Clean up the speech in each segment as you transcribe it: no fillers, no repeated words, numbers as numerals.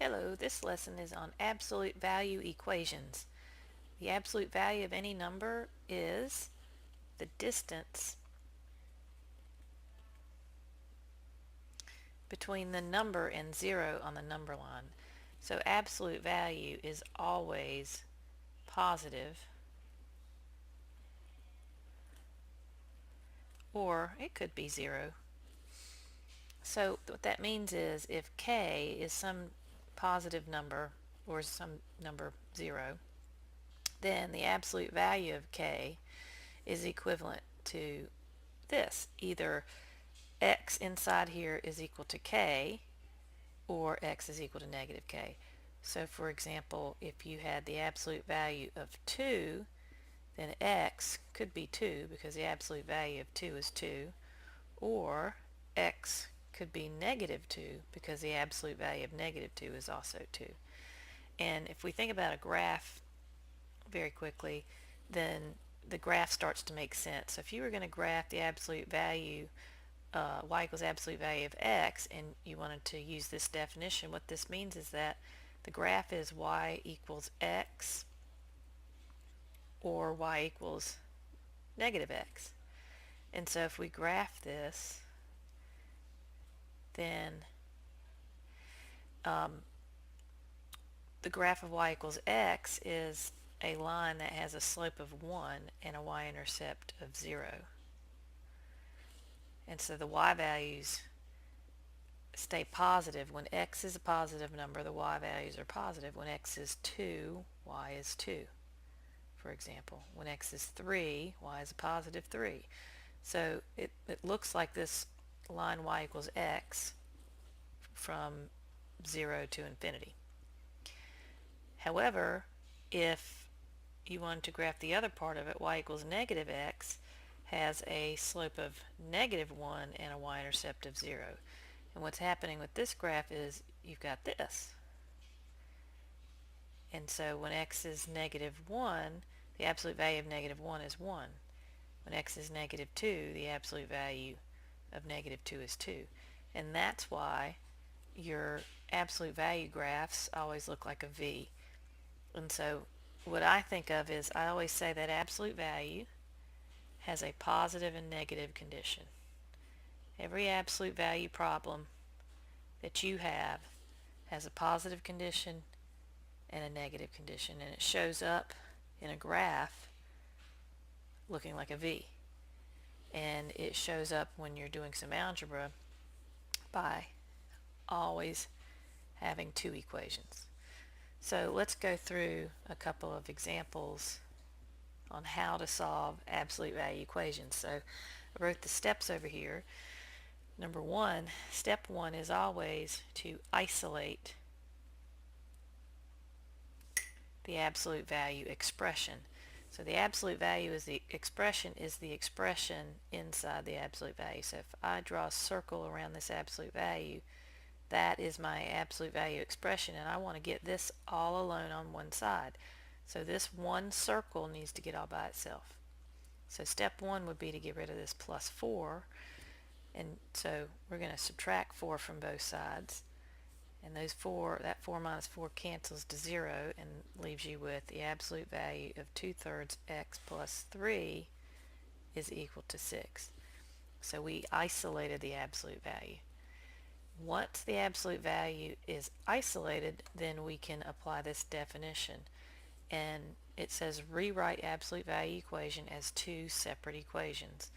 Hello, this lesson is on absolute value equations. The absolute value of any number is the distance between the number and 0 on the number line. So absolute value is always positive, or it could be 0. So what that means is if k is some positive number or some number 0, then the absolute value of k is equivalent to this. Either x inside here is equal to k, or x is equal to negative k. So for example, if you had the absolute value of 2, then x could be 2 because the absolute value of 2 is 2, or x could be negative 2 because the absolute value of negative 2 is also 2. And if we think about a graph very quickly, then the graph starts to make sense. So if you were going to graph the absolute value y equals absolute value of x, and you wanted to use this definition, what this means is that the graph is y equals x or y equals negative x. And so if we graph this, then the graph of y equals x is a line that has a slope of 1 and a y-intercept of 0. And so the y values stay positive. When x is a positive number, the y values are positive. When x is 2, y is 2, for example. When x is 3, y is a positive 3. So it looks like this line y equals x from 0 to infinity. However, if you wanted to graph the other part of it, y equals negative x has a slope of negative 1 and a y-intercept of 0. And what's happening with this graph is you've got this. And so when x is negative 1, the absolute value of negative 1 is 1. When x is negative 2, the absolute value of negative 2 is 2. And that's why your absolute value graphs always look like a V. And so what I think of is I always say that absolute value has a positive and negative condition. Every absolute value problem that you have has a positive condition and a negative condition, and it shows up in a graph looking like a V. And it shows up when you're doing some algebra by always having two equations. So let's go through a couple of examples on how to solve absolute value equations. So I wrote the steps over here. Number one, step one is always to isolate the absolute value expression. So the absolute value is the expression inside the absolute value. So if I draw a circle around this absolute value, that is my absolute value expression, and I want to get this all alone on one side. So this one circle needs to get all by itself. So step one would be to get rid of this plus 4, and so we're going to subtract 4 from both sides, and that 4 minus 4 cancels to 0 and leaves you with the absolute value of 2/3 x plus 3 is equal to 6. So we isolated the absolute value. Once the absolute value is isolated, then we can apply this definition, and it says rewrite absolute value equation as two separate equations.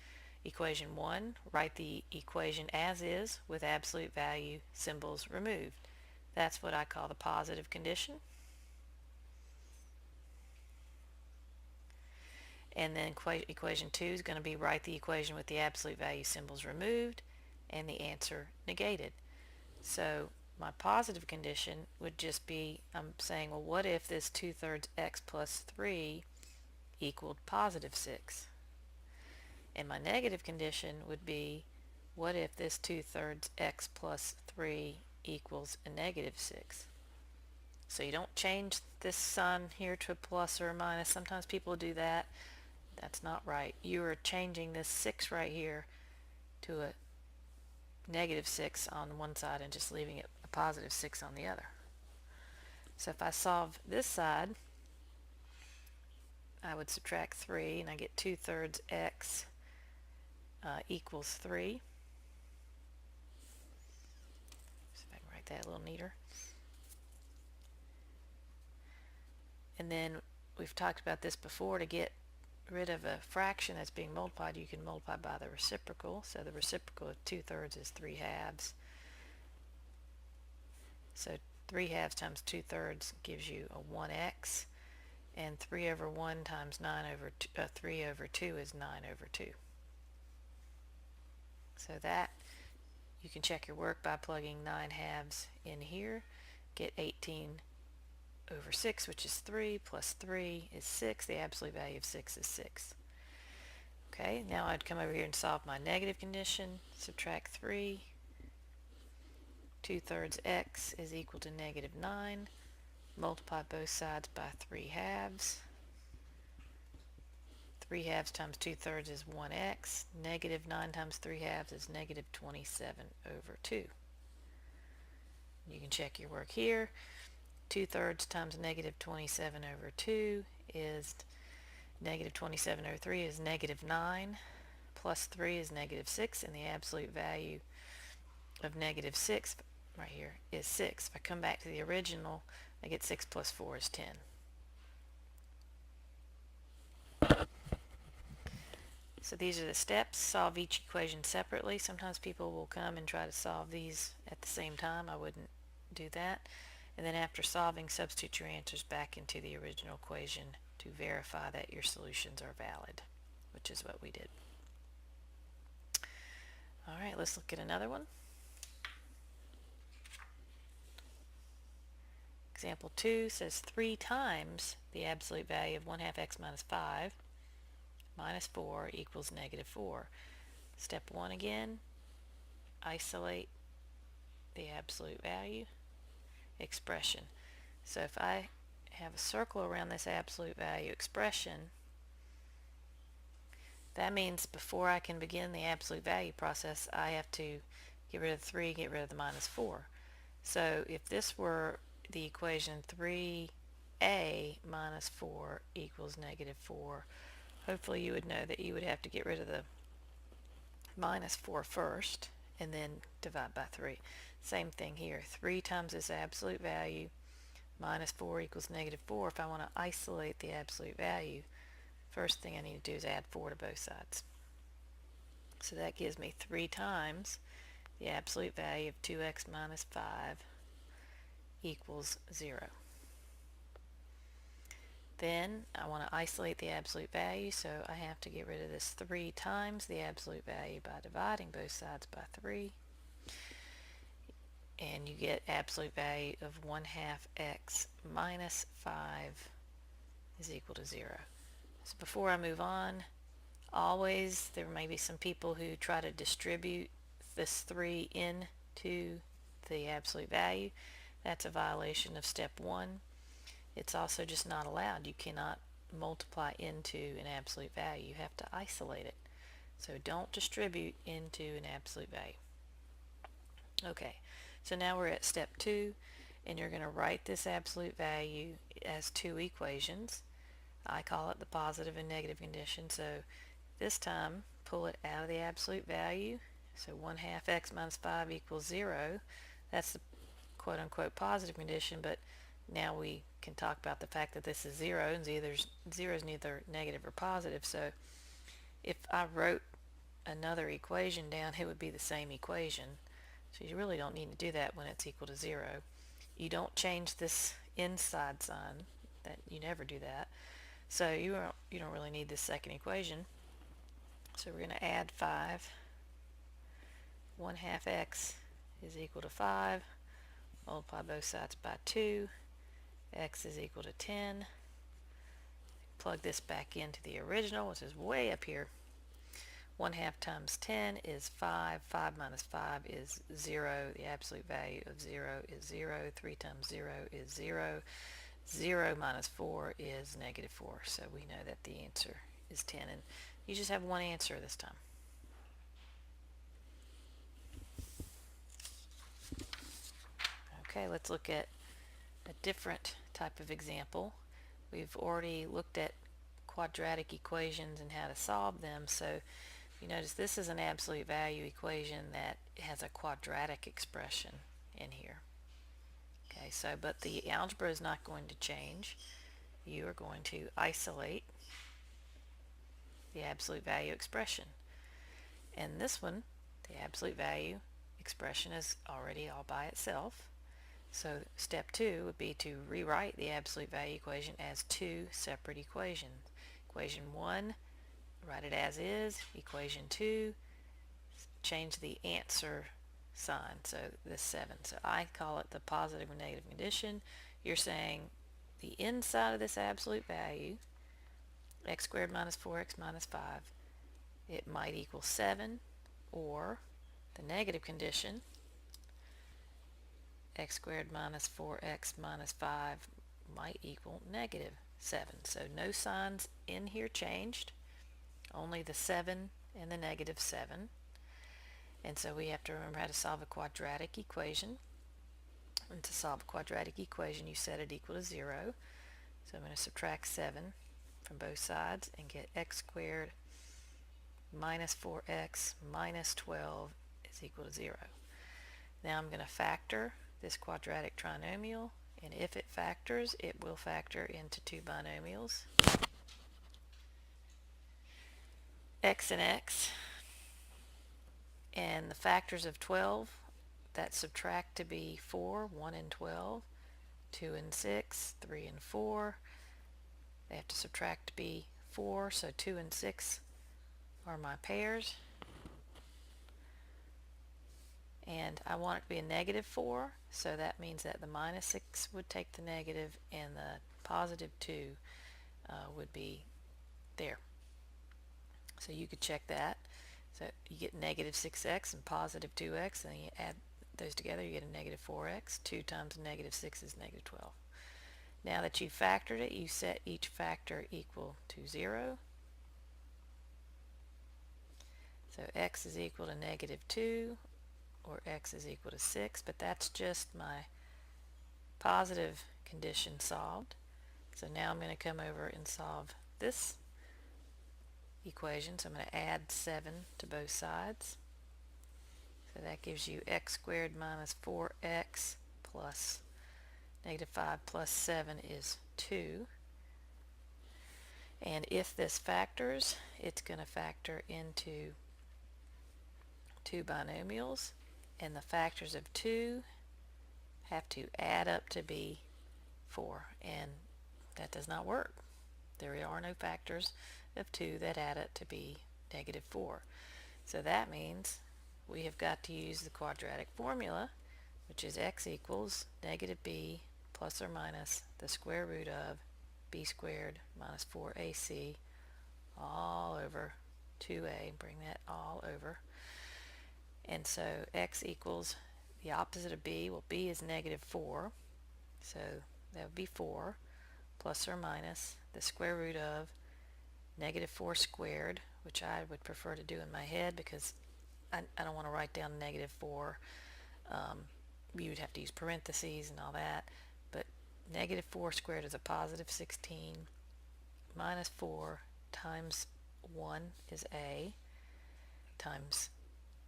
Equation 1, write the equation as is with absolute value symbols removed. That's what I call the positive condition. And then equation 2 is going to be write the equation with the absolute value symbols removed and the answer negated. So my positive condition would just be, I'm saying, well, what if this 2/3 x plus 3 equaled positive 6? And my negative condition would be, what if this 2/3 x plus 3 equals a negative 6? So you don't change this sign here to a plus or a minus. Sometimes people do that. That's not right. You are changing this 6 right here to a negative 6 on one side and just leaving it a positive 6 on the other. So if I solve this side, I would subtract 3 and I get 2/3 x equals 3. See if I can write that a little neater. And then we've talked about this before. To get rid of a fraction that's being multiplied, you can multiply by the reciprocal. So the reciprocal of 2/3 is 3/2. So 3/2 times 2/3 gives you a 1x, and 3 over 1 times 3 over 2 is 9 over 2. So that, you can check your work by plugging 9/2 in here, get 18 over 6, which is 3, plus 3 is 6. The absolute value of 6 is 6. Okay, now I'd come over here and solve my negative condition. Subtract 3. 2/3 x is equal to -9. Multiply both sides by 3/2. 3/2 times 2/3 is 1x. -9 times 3/2 is -27 over 2. You can check your work here. 2/3 times -27 over 2 is -27 over 3 is -9, plus 3 is -6, and the absolute value of -6 right here is 6. If I come back to the original, I get 6 plus 4 is 10. So these are the steps. Solve each equation separately. Sometimes people will come and try to solve these at the same time. I wouldn't do that. And then after solving, substitute your answers back into the original equation to verify that your solutions are valid, which is what we did. Alright, let's look at another one. Example 2 says 3 times the absolute value of 1/2 x minus 5 minus 4 equals -4. Step 1 again, isolate the absolute value expression. So if I have a circle around this absolute value expression, that means before I can begin the absolute value process, I have to get rid of 3, get rid of the -4. So if this were the equation 3a minus 4 equals -4, hopefully you would know that you would have to get rid of the -4 first and then divide by 3. Same thing here. 3 times this absolute value minus 4 equals -4. If I want to isolate the absolute value, first thing I need to do is add 4 to both sides. So that gives me 3 times the absolute value of 2x minus 5 equals 0. Then I want to isolate the absolute value, so I have to get rid of this 3 times the absolute value by dividing both sides by 3. And you get absolute value of 1/2 x minus 5 is equal to 0. So before I move on, always there may be some people who try to distribute this 3 into the absolute value. That's a violation of step 1. It's also just not allowed. You cannot multiply into an absolute value. You have to isolate it. So don't distribute into an absolute value. Okay, so now we're at step 2, and you're going to write this absolute value as 2 equations. I call it the positive and negative condition. So this time, pull it out of the absolute value. So 1/2 x minus 5 equals 0. That's the quote-unquote positive condition, but now we can talk about the fact that this is 0, and 0 is neither negative or positive. So if I wrote another equation down, it would be the same equation. So you really don't need to do that when it's equal to 0. You don't change this inside sign. That you never do that. So you don't really need this second equation. So we're going to add 5. 1/2 x is equal to 5. Multiply both sides by 2. X is equal to 10. Plug this back into the original, which is way up here. 1/2 times 10 is 5. 5 minus 5 is 0. The absolute value of 0 is 0. 3 times 0 is 0. 0 minus 4 is -4. So we know that the answer is 10. And you just have one answer this time. Okay, let's look at a different type of example. We've already looked at quadratic equations and how to solve them, so you notice this is an absolute value equation that has a quadratic expression in here. Okay, so but the algebra is not going to change. You are going to isolate the absolute value expression. And this one, the absolute value expression, is already all by itself. So step 2 would be to rewrite the absolute value equation as two separate equations. Equation 1, write it as is. Equation 2, change the answer sign, so this 7. So I call it the positive and negative condition. You're saying the inside of this absolute value, x squared minus 4x minus 5, it might equal 7, or the negative condition, x squared minus 4x minus 5 might equal negative 7. So no signs in here changed, only the 7 and the negative 7. And so we have to remember how to solve a quadratic equation. And to solve a quadratic equation, you set it equal to 0. So I'm going to subtract 7 from both sides and get x squared minus 4x minus 12 is equal to 0. Now I'm going to factor this quadratic trinomial, and if it factors, it will factor into two binomials, x and x, and the factors of 12 that subtract to be 4, 1 and 12, 2 and 6, 3 and 4. They have to subtract to be 4, so 2 and 6 are my pairs. And I want it to be a negative 4, so that means that the minus 6 would take the negative and the positive 2 would be there. So you could check that. So you get negative 6x and positive 2x, and you add those together, you get a negative 4x. 2 times negative 6 is negative 12. Now that you've factored it, you set each factor equal to 0. So x is equal to negative 2, or x is equal to 6, but that's just my positive condition solved. So now I'm going to come over and solve this equation. So I'm going to add 7 to both sides. So that gives you x squared minus 4x plus negative 5 plus 7 is 2. And if this factors, it's going to factor into two binomials, and the factors of 2 have to add up to be 4, and that does not work. There are no factors of 2 that add up to be negative 4. So that means we have got to use the quadratic formula, which is x equals negative b plus or minus the square root of b squared minus 4ac all over 2a. Bring that all over. And so x equals the opposite of b. Well, b is negative 4, so that would be 4 plus or minus the square root of negative 4 squared, which I would prefer to do in my head because I don't want to write down negative 4. You would have to use parentheses and all that, but negative 4 squared is a positive 16, minus 4 times 1 is a, times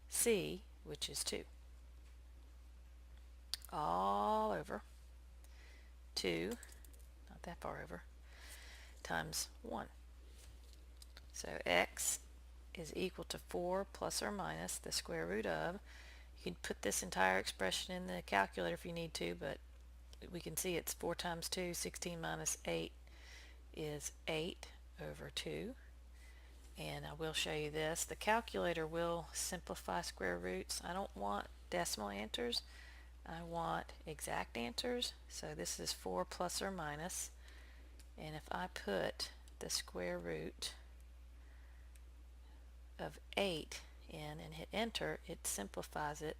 c, which is 2, all over 2, not that far over, times 1. So x is equal to 4 plus or minus the square root of, you can put this entire expression in the calculator if you need to, but we can see it's 4 times 2, 16 minus 8 is 8 over 2. And I will show you this. The calculator will simplify square roots. I don't want decimal answers. I want exact answers. So this is 4 plus or minus. And if I put the square root of 8 in and hit enter, it simplifies it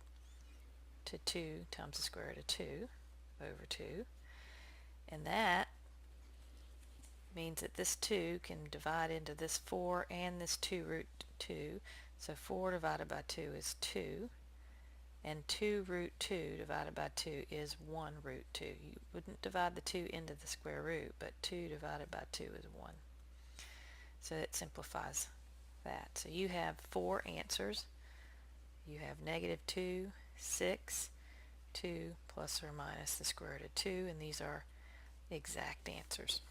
to 2 times the square root of 2 over 2. And that means that this 2 can divide into this 4 and this 2 root 2. So 4 divided by 2 is 2. and 2 root 2 divided by 2 is 1 root 2. You wouldn't divide the 2 into the square root, but 2 divided by 2 is 1. So it simplifies that. So you have 4 answers. You have negative 2, 6, 2 plus or minus the square root of 2, and these are exact answers.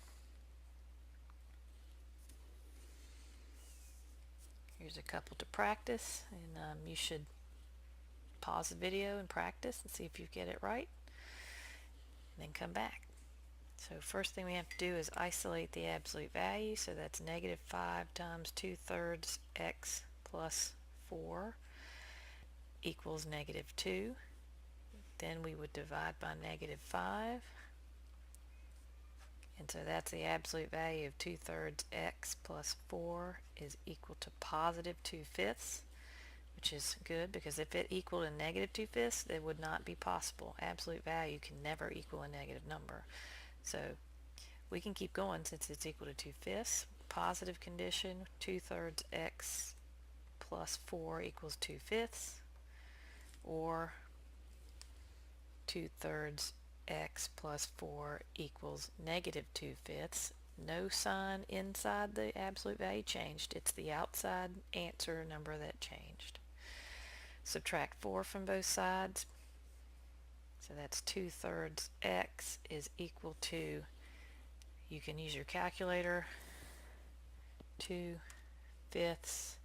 Here's a couple to practice, and you should pause the video and practice and see if you get it right, and then come back. So first thing we have to do is isolate the absolute value, so that's negative 5 times 2/3 x plus 4 equals negative 2. Then we would divide by negative 5, and so that's the absolute value of 2/3 x plus 4 is equal to positive 2/5, which is good because if it equaled a negative 2/5, it would not be possible. Absolute value can never equal a negative number. So we can keep going since it's equal to 2/5. Positive condition, 2/3 x plus 4 equals 2/5, or 2/3 x plus 4 equals negative 2/5. No sign inside the absolute value changed. It's the outside answer number that changed. Subtract 4 from both sides. So that's 2/3 x is equal to, you can use your calculator, 2/5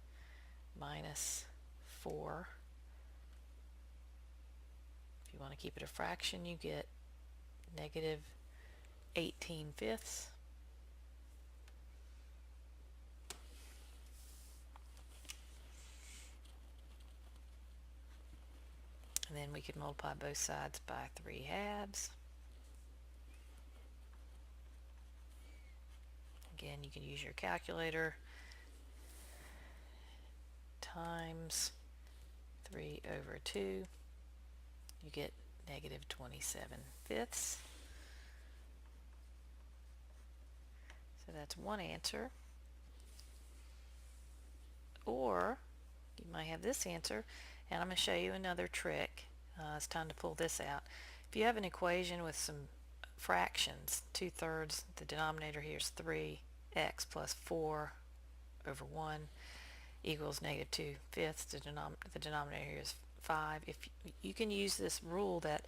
minus 4. If you want to keep it a fraction, you get negative 18/5. And then we could multiply both sides by 3/2. Again, you can use your calculator. Times 3/2. You get negative 27/5. So that's one answer. Or you might have this answer, and I'm going to show you another trick. It's time to pull this out. If you have an equation with some fractions, 2/3, the denominator here is 3x plus 4 over 1 equals negative 2/5. The denominator here is 5. If you can use this rule that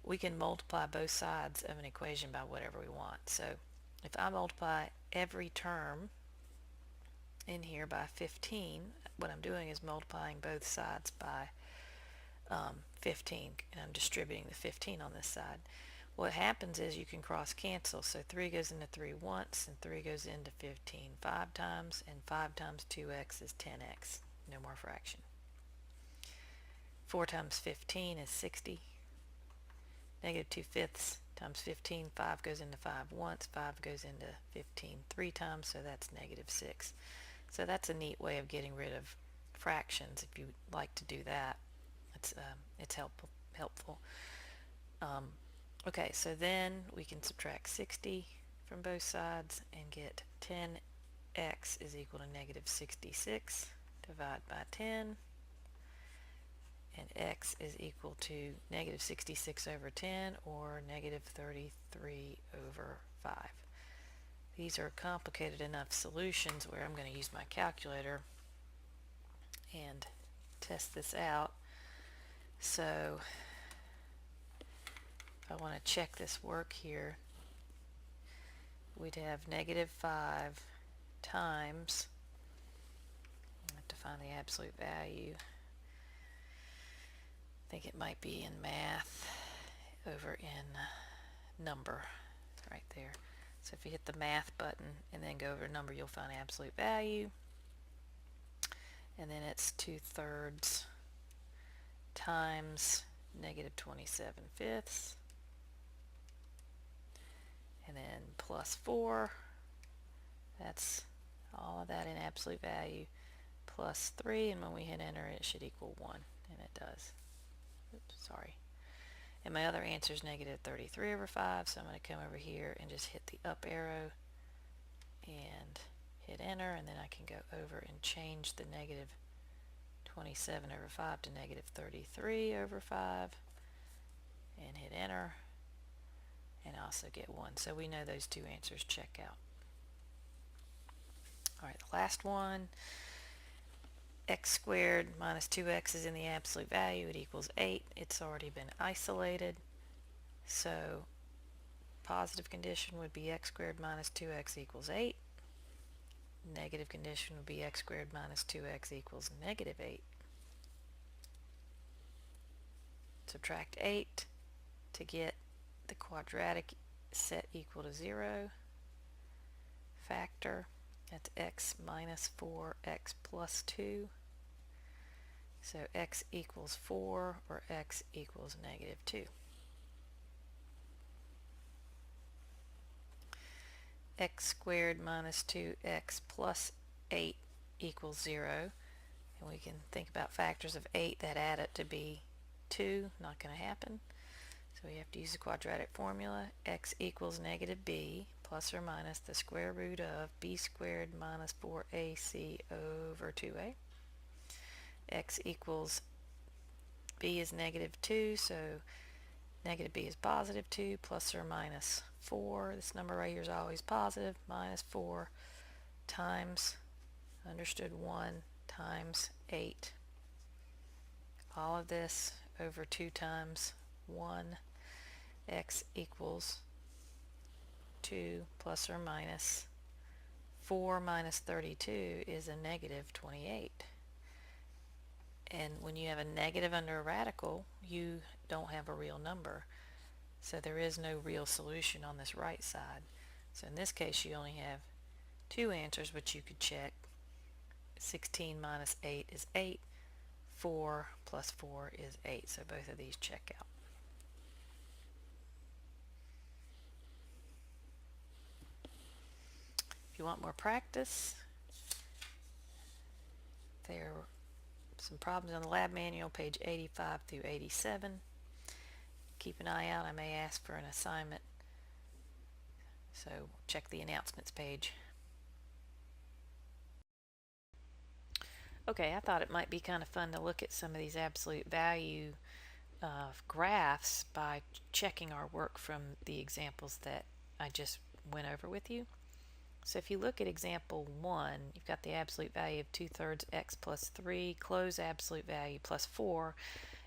we can multiply both sides of an equation by whatever we want. So if I multiply every term in here by 15, what I'm doing is multiplying both sides by 15, and I'm distributing the 15 on this side. What happens is you can cross cancel, so 3 goes into 3 once, and 3 goes into 15 5 times, and 5 times 2x is 10x. No more fraction. 4 times 15 is 60. Negative 2/5 times 15, 5 goes into 5 once, 5 goes into 15 3 times, so that's negative 6. So that's a neat way of getting rid of fractions if you like to do that. It's helpful. Okay, so then we can subtract 60 from both sides and get 10x is equal to negative 66. Divide by 10, and x is equal to negative 66 over 10, or negative 33 over 5. These are complicated enough solutions where I'm going to use my calculator and test this out. So if I want to check this work here, we'd have negative 5 times, I have to find the absolute value, I think it might be in math over in number, right there. So if you hit the math button and then go over number, you'll find absolute value, and then it's 2/3 times negative 27/5, and then plus 4, that's all of that in absolute value, plus 3, and when we hit enter it should equal 1, and it does. Oops, sorry. And my other answer is negative 33 over 5, so I'm going to come over here and just hit the up arrow and hit enter, and then I can go over and change the negative 27 over 5 to negative 33 over 5, and hit enter, and also get 1. So we know those two answers check out. Alright, the last one, x squared minus 2x is in the absolute value. It equals 8. It's already been isolated. So positive condition would be x squared minus 2x equals 8. Negative condition would be x squared minus 2x equals negative 8. Subtract 8 to get the quadratic set equal to 0. Factor, that's x minus 4x plus 2. So x equals 4 or x equals negative 2. X squared minus 2x plus 8 equals 0. And we can think about factors of 8 that add it to be 2. Not going to happen. So we have to use the quadratic formula. X equals negative b plus or minus the square root of b squared minus 4ac over 2a. X equals b is negative 2, so negative b is positive 2 plus or minus 4. This number right here is always positive. Minus 4 times, understood 1, times 8. All of this over 2 times 1. X equals 2 plus or minus 4 minus 32 is a negative 28. And when you have a negative under a radical, you don't have a real number. So there is no real solution on this right side. So in this case, you only have two answers, but you could check. 16 minus 8 is 8. 4 plus 4 is 8. So both of these check out. If you want more practice, there are some problems on the lab manual, page 85 through 87. Keep an eye out. I may ask for an assignment. So check the announcements page. Okay, I thought it might be kind of fun to look at some of these absolute value graphs by checking our work from the examples that I just went over with you. So if you look at example 1, you've got the absolute value of 2/3 x plus 3, close absolute value plus 4,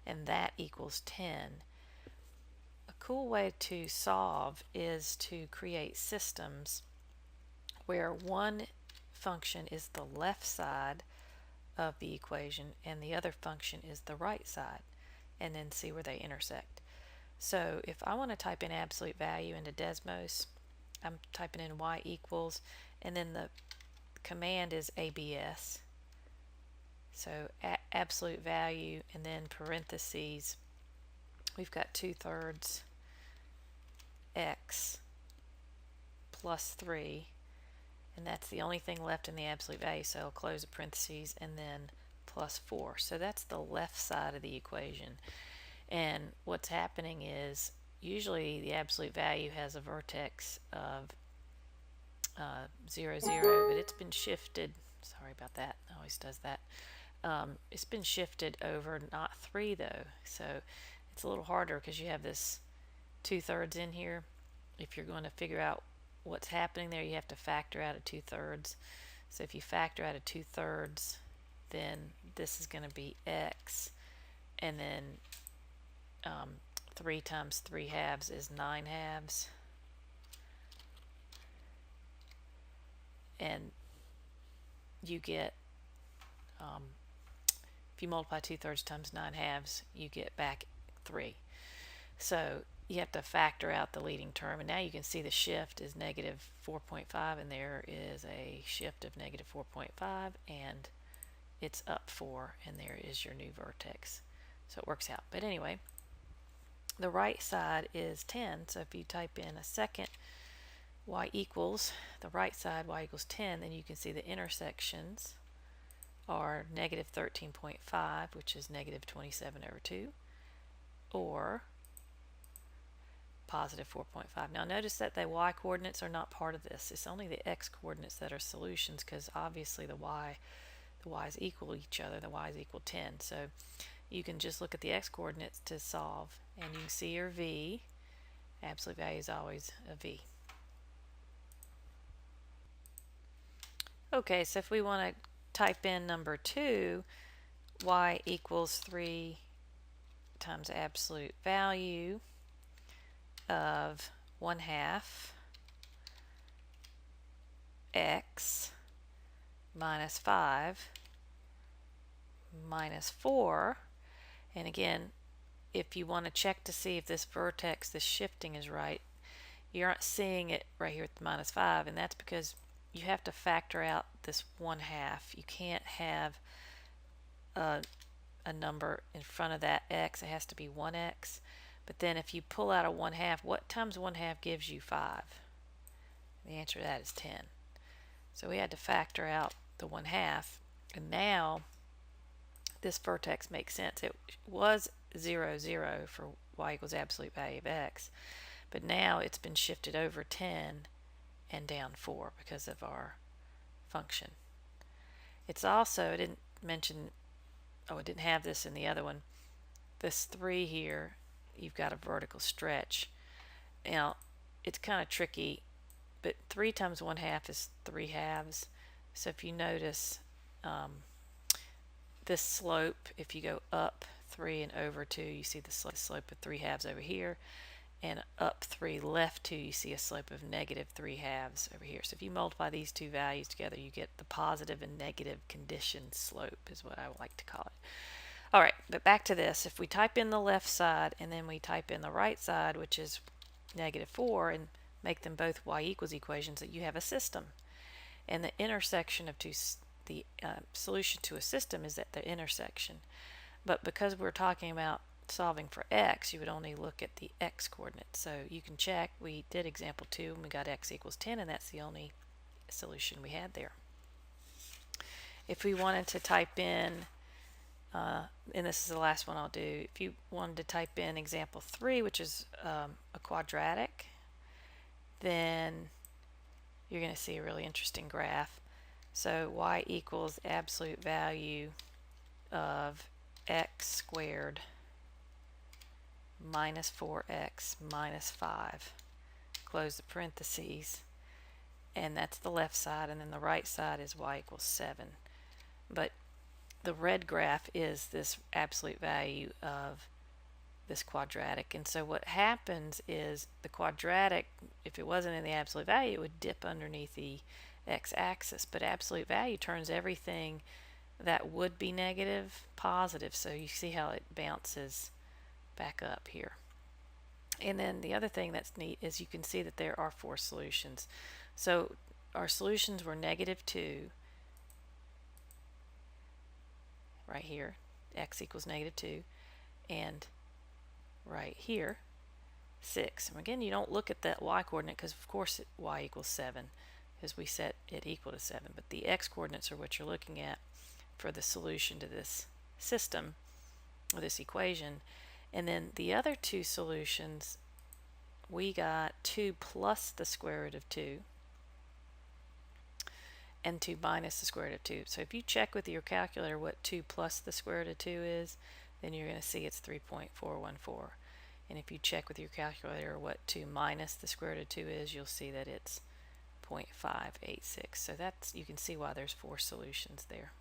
and that equals 10. A cool way to solve is to create systems where one function is the left side of the equation and the other function is the right side, and then see where they intersect. So if I want to type in absolute value into Desmos, I'm typing in y equals, and then the command is ABS. So absolute value, and then parentheses, we've got 2/3 x plus 3, and that's the only thing left in the absolute value, so I'll close the parentheses and then plus 4. So that's the left side of the equation. And what's happening is usually the absolute value has a vertex of 0, 0, but it's been shifted. Sorry about that. It always does that. It's been shifted over not 3 though, so it's a little harder because you have this 2/3 in here. If you're going to figure out what's happening there, you have to factor out a 2/3. So if you factor out a 2/3, then this is going to be x, and then 3 times 3/2 is 9/2, and you get if you multiply 2/3 times 9/2, you get back 3. So you have to factor out the leading term, and now you can see the shift is negative 4.5, and there is a shift of negative 4.5, and it's up 4, and there is your new vertex. So it works out. But anyway, the right side is 10, so if you type in a second y equals, the right side y equals 10, then you can see the intersections are negative 13.5, which is negative 27 over 2, or positive 4.5. Now notice that the y coordinates are not part of this. It's only the x coordinates that are solutions, because obviously the y the y's equal each other, the y's equal 10. So you can just look at the x-coordinates to solve, and you can see your v. Absolute value is always a v. Okay, so if we want to type in number 2, y equals 3 times absolute value of 1/2 x minus 5 minus 4. And again, if you want to check to see if this vertex, this shifting is right, you aren't seeing it right here at the minus 5, and that's because you have to factor out this 1/2. You can't have a number in front of that x. It has to be 1x. But then if you pull out a 1/2, what times 1/2 gives you 5? The answer to that is 10. So we had to factor out the 1/2, and now this vertex makes sense. It was 0, 0 for y equals absolute value of x, but now it's been shifted over 10 and down 4 because of our function. It's also, I didn't mention, I didn't have this in the other one, this 3 here, you've got a vertical stretch. Now, it's kind of tricky, but 3 times 1/2 is 3/2. So if you notice this slope, if you go up 3 and over 2, you see the slope of 3/2 over here, and up 3 left 2, you see a slope of negative 3/2 over here. So if you multiply these two values together, you get the positive and negative condition slope, is what I would like to call it. All right, but back to this. If we type in the left side and then we type in the right side, which is negative 4, and make them both y equals equations, that you have a system. And the intersection of the solution to a system is at the intersection. But because we're talking about solving for x, you would only look at the x coordinates. So you can check. We did example 2 and we got x equals 10, and that's the only solution we had there. If we wanted to type in, and this is the last one I'll do, if you wanted to type in example 3, which is a quadratic, then you're going to see a really interesting graph. So y equals absolute value of x squared minus 4x minus 5. Close the parentheses, and that's the left side, and then the right side is y equals 7. But the red graph is this absolute value of this quadratic, and so what happens is the quadratic, if it wasn't in the absolute value, it would dip underneath the x-axis, but absolute value turns everything that would be negative positive. So you see how it bounces back up here. And then the other thing that's neat is you can see that there are 4 solutions. So our solutions were negative 2 right here, x equals negative 2, and right here 6. And again, you don't look at that y coordinate because of course y equals 7, because we set it equal to 7, but the x coordinates are what you're looking at for the solution to this system, or this equation. And then the other 2 solutions, we got 2 plus the square root of 2 and 2 minus the square root of 2. So if you check with your calculator what 2 plus the square root of 2 is, then you're going to see it's 3.414. And if you check with your calculator what 2 minus the square root of 2 is, you'll see that it's 0.586. So that's, you can see why there's 4 solutions there.